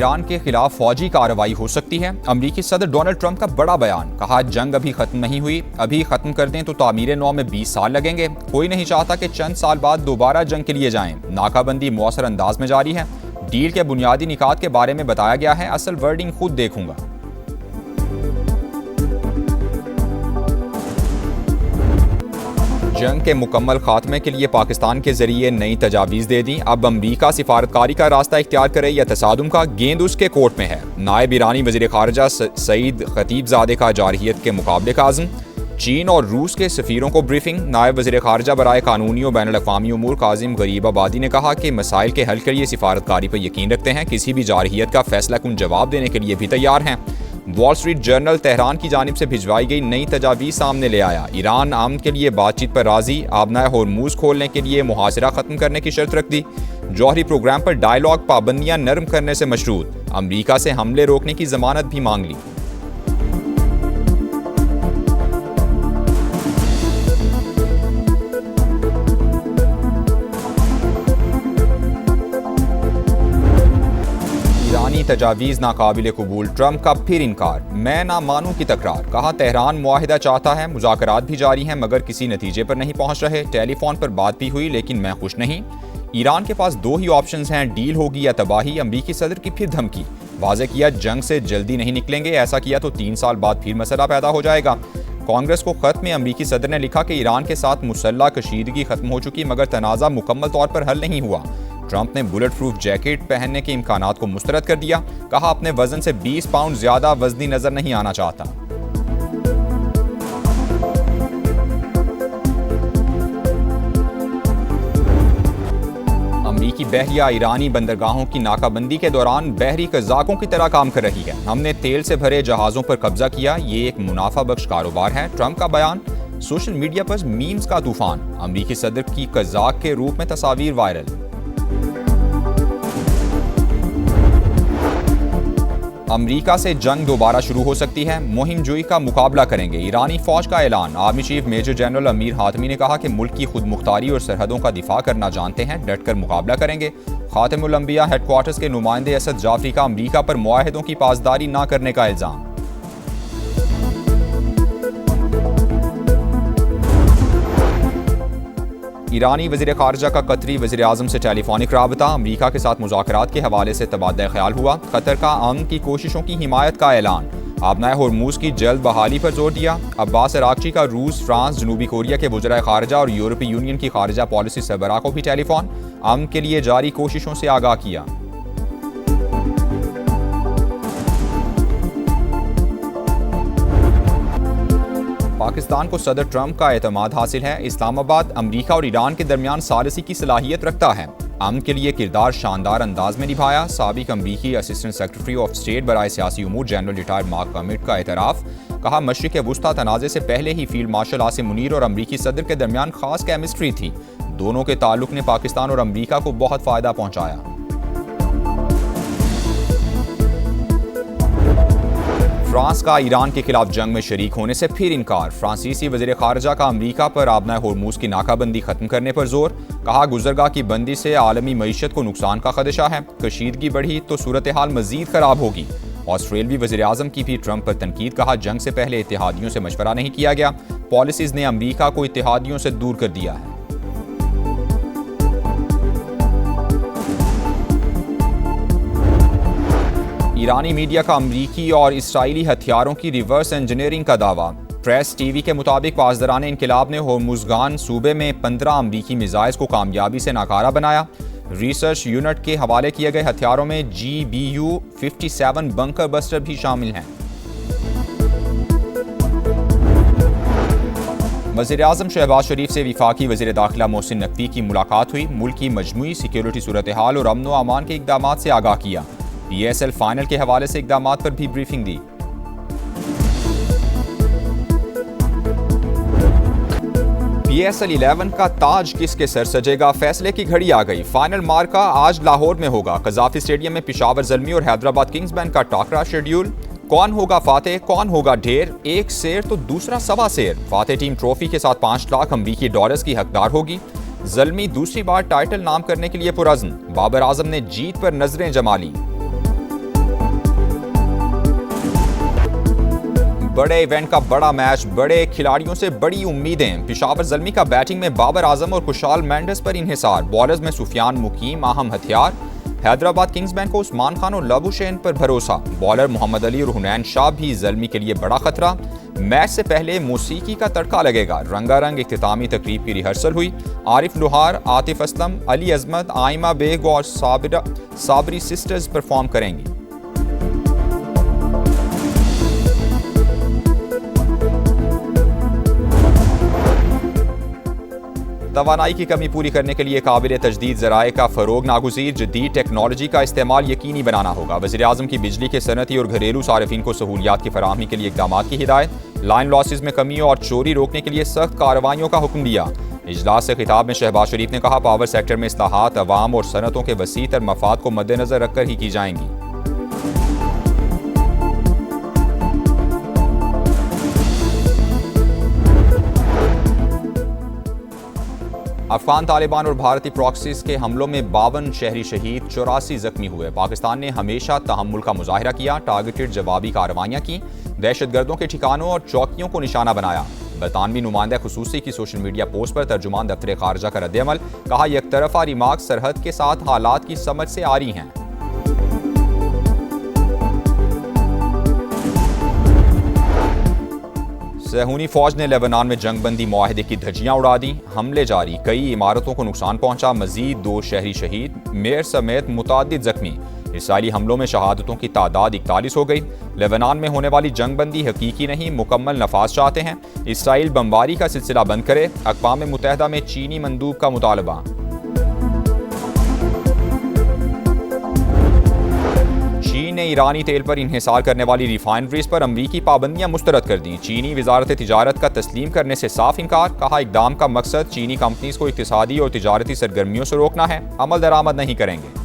Iran के खिलाफ फौजी कार्रवाई हो सकती है। अमेरिकी सदर डोनाल्ड ट्रंप का बड़ा बयान, कहा जंग अभी खत्म नहीं हुई, अभी खत्म कर दें तो तामीर नौ में 20 साल लगेंगे। कोई नहीं चाहता कि चंद साल बाद दोबारा जंग के लिए जाएं। नाकाबंदी मौसर अंदाज में जारी है। डील के बुनियादी निकात के बारे में बताया गया है, असल वर्डिंग खुद देखूंगा। जंग के मुकम्मल खात्मे के लिए पाकिस्तान के जरिए नई तजावीज़ दे दी। अब अमरीका सिफारतकारी का रास्ता इख्तियार करे या तसादुम का, गेंद उसके कोर्ट में है। नायब ईरानी वज़ीर ख़ारजा सईद खतीबज़ादे का जारहियत के मुकाबले का आज़म। चीन और रूस के सफ़ीरों को ब्रीफिंग। नायब वज़ीर ख़ारजा बराए कानूनी और बैनुल-अक़वामी उमूर काज़िम गरीबाबादी ने कहा कि मसाइल के हल के लिए सिफारतकारी पर यकीन रखते हैं, किसी भी जारहियत का फैसला कुन जवाब देने के लिए भी तैयार हैं। वॉल स्ट्रीट जर्नल तेहरान की जानिब से भिजवाई गई नई तजावीज़ सामने ले आया। ईरान अमन के लिए बातचीत पर राजी, आबनाए होर्मुज़ खोलने के लिए मुहासिरा ख़त्म करने की शर्त रख दी। जौहरी प्रोग्राम पर डायलॉग पाबंदियां नरम करने से मशरूत। अमरीका से हमले रोकने की जमानत भी मांग ली। तजावीज़ नाकाबिल कबूल, ट्रंप का फिर इनकार। मैं ना मानूं की तकरार, कहा तेहरान मुआहिदा चाहता है, मुज़ाकरात भी जारी हैं मगर किसी नतीजे पर नहीं पहुंच रहे। टेलीफोन पर बात भी हुई लेकिन मैं खुश नहीं। ईरान के पास दो ही ऑप्शंस हैं, डील होगी या तबाही। अमरीकी सदर की फिर धमकी, वाज़े किया जंग से जल्दी नहीं निकलेंगे, ऐसा किया तो 3 साल बाद फिर मसला पैदा हो जाएगा। कांग्रेस को खत में अमरीकी सदर ने लिखा कि ईरान के साथ मुसल्लह कशीदगी खत्म हो चुकी मगर तनाज़ा मुकम्मल तौर पर हल नहीं हुआ। ट्रंप ने बुलेट प्रूफ जैकेट पहनने के इम्कानात को मुस्तरद कर दिया, कहा अपने वजन से 20 पाउंड ज्यादा वजनी नजर नहीं आना चाहता। अमरीकी बहरिया ईरानी बंदरगाहों की नाकाबंदी के दौरान बहरी कज़ाकों की तरह काम कर रही है। हमने तेल से भरे जहाजों पर कब्जा किया, ये एक मुनाफा बख्श कारोबार है। ट्रंप का बयान, सोशल मीडिया पर मीम्स का तूफान। अमरीकी सदर की कज़ाक के रूप में तस्वीर वायरल। अमरीका से जंग दोबारा शुरू हो सकती है, मुहिम जोई का मुकाबला करेंगे। ईरानी फौज का ऐलान। Army chief major general Amir Hatami ने कहा कि मुल्क की खुद मुख्तारी और सरहदों का दिफा करना जानते हैं, डटकर मुकाबला करेंगे। खातिमुल अंबिया हेडक्वार्टर्स के नुमाइंदे असद जाफरी का अमरीका पर मुआहिदों की पासदारी न करने का इल्जाम। ईरानी वज़ीर ख़ारजा का कतरी वज़ीर आज़म से टेलीफोनिक राबता। अमरीका के साथ मुज़ाकरात के हवाले से तबादला ख्याल हुआ। कतर का अमन की कोशिशों की हिमायत का ऐलान। आबनाए होर्मुज़ की जल्द बहाली पर जोर दिया। अब्बास अरागची का रूस, फ्रांस, जनूबी कोरिया के वज़ीर ख़ारजा और यूरोपीय यूनियन की ख़ारजा पॉलिसी सरबराह को भी टेलीफोन। अमन के लिए जारी कोशिशों से आगाह किया। पाकिस्तान को सदर ट्रंप का एतमाद हासिल है। इस्लामाबाद अमरीका और ईरान के दरमियान सालिसी की सलाहियत रखता है। अमन के लिए किरदार शानदार अंदाज में निभाया। साबिक अमरीकी असिस्टेंट सेक्रेटरी ऑफ स्टेट बराए सियासी उमूर जनरल रिटायर्ड मार्क कमिट का एतराफ़, कहा मशरिक़ वुस्ता तनाज़े से पहले ही फील्ड मार्शल आसिम मुनीर और अमरीकी सदर के दरमियान खास केमिस्ट्री थी। दोनों के ताल्लुक ने पाकिस्तान और अमरीका को बहुत फ़ायदा पहुँचाया। फ्रांस का ईरान के खिलाफ जंग में शरीक होने से फिर इनकार। फ्रांसीसी वज़ीर ख़ारजा का अमरीका पर आबनाए होर्मुज़ की नाकाबंदी खत्म करने पर जोर, कहा गुज़रगाह की बंदी से आलमी मईशत को नुकसान का खदशा है। कशीदगी बढ़ी तो सूरत हाल मज़ीद ख़राब होगी। ऑस्ट्रेलवी वज़ीर आज़म की भी ट्रंप पर तनकीद, कहा जंग से पहले इत्तेहादियों से मशवरा नहीं किया गया, पॉलिसीज़ ने अमरीका को इत्तेहादियों से दूर कर दिया है। ईरानी मीडिया का अमरीकी और इसराइली हथियारों की रिवर्स इंजीनियरिंग का दावा। प्रेस टीवी के मुताबिक पासदरान इनकिलाब ने होर्मुज़गान सूबे में 15 अमरीकी मिसाइल्स को कामयाबी से नाकारा बनाया। रिसर्च यूनिट के हवाले किए गए हथियारों में GBU-57 बंकर बस्टर भी शामिल हैं। वज़ीर आज़म शहबाज शरीफ से वफाकी वज़ीर दाखिला मोहसिन नकवी की मुलाकात हुई। मुल्क की मजमूई सिक्योरिटी सूरत हाल और अमन व अमान के इक़दामात से आगाह किया। PSL फाइनल के हवाले से इक़दामात पर भी ब्रीफिंग दी। PSL 11 का ताज किसके सर सजेगा, फैसले की घड़ी आ गई। फाइनल मार्का आज लाहौर में होगा। कज़ाफ़ी स्टेडियम में पेशावर ज़ल्मी और हैदराबाद किंग्स बैंक का टाकरा शेड्यूल। कौन होगा फातेह, कौन होगा ढेर, एक शेर तो दूसरा सवा शेर। फातेह टीम ट्रॉफी के साथ 5 लाख अमरीकी डॉलर्स की हकदार होगी। ज़ल्मी दूसरी बार टाइटल नाम करने के लिए पुरज़्न। बाबर आजम ने जीत पर नजरें जमा ली। बड़े इवेंट का बड़ा मैच, बड़े खिलाड़ियों से बड़ी उम्मीदें। पेशावर ज़ल्मी का बैटिंग में बाबर आजम और खुशहाल मेंडिस पर इन्हिसार। बॉलर्स में सुफियान मुकीम अहम हथियार। हैदराबाद किंग्स मैन को उस्मान खान और लबुशेन पर भरोसा। बॉलर मोहम्मद अली और हुनैन शाह भी ज़ल्मी के लिए बड़ा खतरा। मैच से पहले मौसीकी का तड़का लगेगा। रंगारंग इख्तितामी तकरीब की रिहर्सल हुई। आरिफ लोहार, आतिफ असलम, अली अजमत, आइमा बेग और साबरी सिस्टर्स परफॉर्म करेंगी। तवानाई की कमी पूरी करने के लिए काबिल तजदीद ज़राए का फ़रोग नागुज़ीर। जदीद टेक्नोलॉजी का इस्तेमाल यकीनी बनाना होगा। वज़ीर आज़म की बिजली के सनती और घरेलू सार्फिन को सहूलियात की फराहमी के लिए इक़दामात की हिदायत। लाइन लॉसेज में कमी और चोरी रोकने के लिए सख्त कार्रवाइयों का हुक्म दिया। इजलास से खिताब में शहबाज शरीफ ने कहा, पावर सेक्टर में इस्लाहात अवाम और सनतों के वसी तर मफाद को मद्देनजर रखकर ही की जाएंगी। अफगान तालिबान और भारतीय प्रॉक्सीज के हमलों में 52 शहरी शहीद, 84 जख्मी हुए। पाकिस्तान ने हमेशा तहम्मुल का मुजाहिरा किया, टारगेटेड जवाबी कार्रवाइयां की, दहशतगर्दों के ठिकानों और चौकियों को निशाना बनाया। बरतानवी नुमाइंदा खुसूसी की सोशल मीडिया पोस्ट पर तर्जुमान दफ्तर खारजा का रद्द-ए-अमल, कहा एक तरफा रिमार्क सरहद के साथ हालात की समझ से आ रही हैं। सहूनी फौज ने लेबनान में जंगबंदी मुआहदे की धज्जियां उड़ा दी। हमले जारी, कई इमारतों को नुकसान पहुंचा, मजीद 2 शहरी शहीद, मेयर समेत मुतादिद जख्मी। इसराइली हमलों में शहादतों की तादाद 41 हो गई। लेबनान में होने वाली जंगबंदी हकीकी नहीं, मुकम्मल नफाज चाहते हैं। इसराइल बमबारी का सिलसिला बंद करे। अक़वाम मुत्तहिदा में चीनी मंदूब का मुतालबा। चीन ने ईरानी तेल पर इन्हिसार करने वाली रिफाइनरीज पर अमरीकी पाबंदियां मुस्तरद कर दी। चीनी वजारत तिजारत का तस्लीम करने से साफ इनकार। कहा, इक़दाम का मकसद चीनी कंपनीज को इक़्तिसादी और तिजारती सरगर्मियों से रोकना है, अमल दरामद नहीं करेंगे।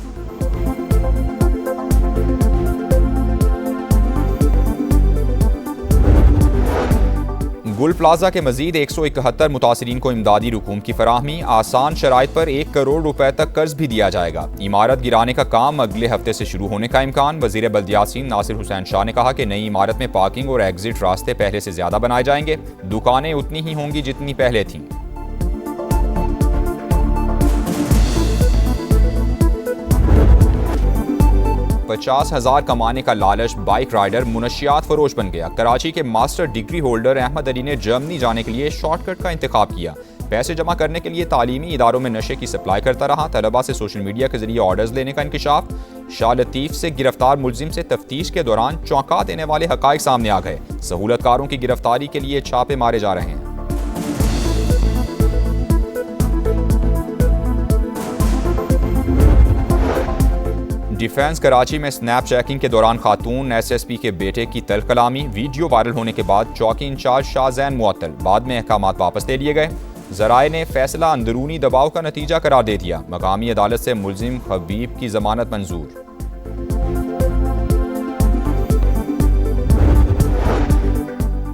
गुल प्लाजा के मजीद 171 मुतासरीन को इमदादी रकूम की फराहमी। आसान शराइत पर 1 करोड़ रुपए तक कर्ज भी दिया जाएगा। इमारत गिराने का काम अगले हफ्ते से शुरू होने का इम्कान। वजीर बल्दियात नासिर हुसैन शाह ने कहा कि नई इमारत में पार्किंग और एग्जिट रास्ते पहले से ज्यादा बनाए जाएंगे। दुकानें उतनी ही होंगी जितनी पहले थीं। $50,000 कमाने का लालच बाइक राइडर मुनशियात फरोश बन गया। कराची के master degree holder Ahmed Ali ने जर्मनी जाने के लिए शॉर्टकट का इंतखाब किया। पैसे जमा करने के लिए तालीमी इदारों में नशे की सप्लाई करता रहा। तलबा से सोशल मीडिया के जरिए ऑर्डर्स लेने का इंकिशाफ। शाह लतीफ से गिरफ्तार मुलजिम से तफ्तीश के दौरान चौंका देने वाले हकाइक सामने आ गए। सहूलतकारों की गिरफ्तारी के लिए छापे मारे जा रहे हैं। डिफेंस कराची में स्नैप चेकिंग के दौरान खातून एसएसपी के बेटे की तल्ख कलामी। वीडियो वायरल होने के बाद चौकी इंचार्ज शाहजैन मुअत्तल। बाद में अहकामात वापस ले लिए गए। ज़राए ने फैसला अंदरूनी दबाव का नतीजा करार दे दिया। मकामी अदालत से मुलजिम हबीब की जमानत मंजूर।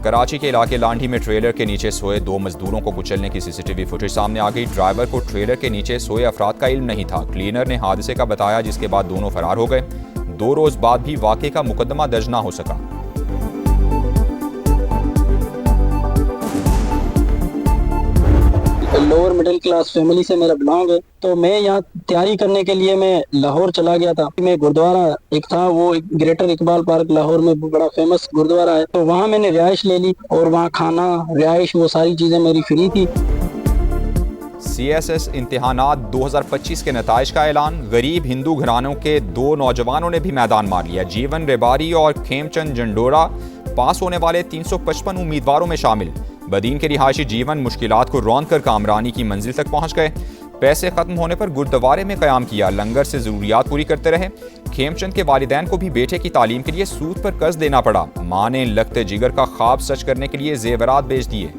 कराची के इलाके लांढी में ट्रेलर के नीचे सोए 2 मजदूरों को कुचलने की सीसीटीवी फुटेज सामने आ गई। ड्राइवर को ट्रेलर के नीचे सोए अफराद का इल्म नहीं था। क्लीनर ने हादसे का बताया, जिसके बाद दोनों फरार हो गए। 2 रोज बाद भी वाक़े का मुकदमा दर्ज ना हो सका। लोअर मिडिल क्लास फैमिली से मेरा बिलोंग है, तो मैं यहाँ तैयारी करने के लिए मैं लाहौर चला गया था। मैं गुरुद्वारा एक था, वो ग्रेटर इकबाल पार्क लाहौर में बड़ा फेमस गुरुद्वारा है, तो वहाँ मैंने रिहाइश ले ली और वहाँ खाना, रिहाइश, वो सारी चीजें मेरी फ्री थी। CSS इम्तिहानात 2025 के नताइज का ऐलान। गरीब हिंदू घरानों के 2 नौजवानों ने भी मैदान मार लिया। जीवन रेबारी और खेमचंद जंडोरा पास होने वाले 355 उम्मीदवारों में शामिल। बदीन के रिहायशी जीवन मुश्किलात को रौंद कर कामरानी की मंजिल तक पहुंच गए। पैसे खत्म होने पर गुरुद्वारे में क़याम किया। लंगर से ज़रूरियात पूरी करते रहे। खेमचंद के वालिदैन को भी बेटे की तालीम के लिए सूद पर कर्ज देना पड़ा। माँ ने लगते जिगर का ख्वाब सच करने के लिए जेवरात बेच दिए।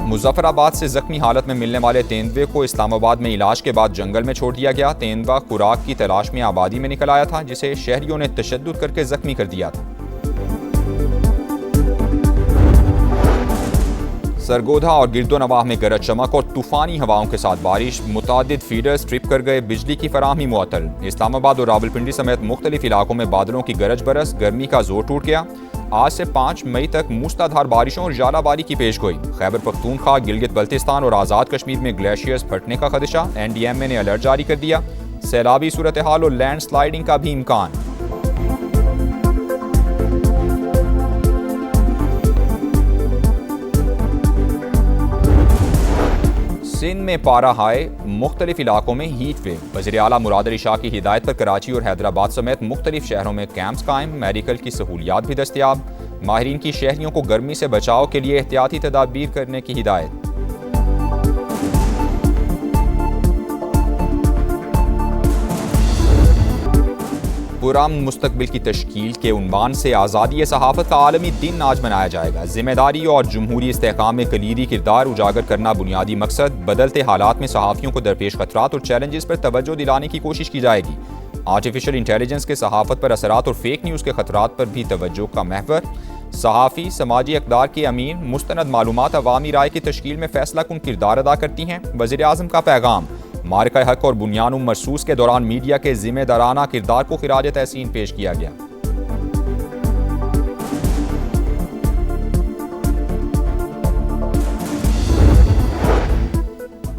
मुजफ्फराबाद से जख्मी हालत में मिलने वाले तेंदुए को इस्लामाबाद में इलाज के बाद जंगल में छोड़ दिया गया। तेंदुआ खुराक की तलाश में आबादी में निकल आया था, जिसे शहरियों ने तशद्दुद करके जख्मी कर दिया था। सरगोधा और गिरदोनवाह में गरज चमक और तूफानी हवाओं के साथ बारिश, मुतादिद फीडर्स ट्रिप कर गए, बिजली की फराहमी मुअत्तल। इस्लामाबाद और रावलपिंडी समेत मुख्तलिफ इलाकों में बादलों की गरज बरस, गर्मी का जोर टूट गया। आज से 5 मई तक मूसलाधार बारिशों और जालाबारी की पेशगोई। खैबर पख्तूनख्वा, गिलगित बल्तिस्तान और आज़ाद कश्मीर में ग्लेशियर्स फटने का खदशा, NDMA ने अलर्ट जारी कर दिया। सैलाबी सूरत हाल और लैंड स्लाइडिंग का भी इम्कान। सिंध में पारा हाई, मुख्तलिफ इलाकों में हीट वेव। वज़ीर आला मुराद अली शाह की हिदायत पर कराची और हैदराबाद समेत मुख्तलिफ शहरों में कैंप्स कायम, मेडिकल की सहूलियात भी दस्तियाब। माहिरीन की शहरियों को गर्मी से बचाव के लिए एहतियाती तदाबीर करने की हिदायत। पुराम मुस्तकबिल की तश्कील के उन्वान से आज़ादी सहाफ़त का आलमी दिन आज मनाया जाएगा। जिम्मेदारी और जमहूरी इस्तेहकाम में कलीदी किरदार उजागर करना बुनियादी मकसद। बदलते हालात में सहाफ़ियों को दरपेश खतरात और चैलेंजेस पर तवज्जो दिलाने की कोशिश की जाएगी। आर्टिफिशियल इंटेलिजेंस के सहाफ़त पर असरात और फेक न्यूज़ के खतरात पर भी तवज्जो का महवर। सहाफ़ी समाजी अक़दार के अमीन, मुस्तनद मालूमात अवामी राय की तश्कील में फैसला कुन किरदार अदा करती हैं। वज़ीर आज़म का पैगाम। मारका हक और बुनियानुम मरसूस के दौरान मीडिया के जिम्मेदाराना किरदार को खिराज तहसीन पेश किया गया।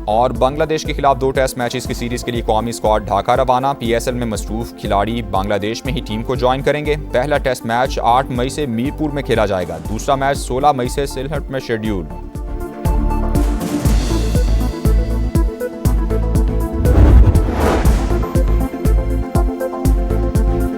और बांग्लादेश के खिलाफ 2 टेस्ट मैचेस की सीरीज के लिए कौमी स्क्वाड ढाका रवाना। PSL में मसरूफ खिलाड़ी बांग्लादेश में ही टीम को ज्वाइन करेंगे। पहला टेस्ट मैच 8 मई से मीरपुर में खेला जाएगा। दूसरा मैच 16 मई से सिलहट में शेड्यूल।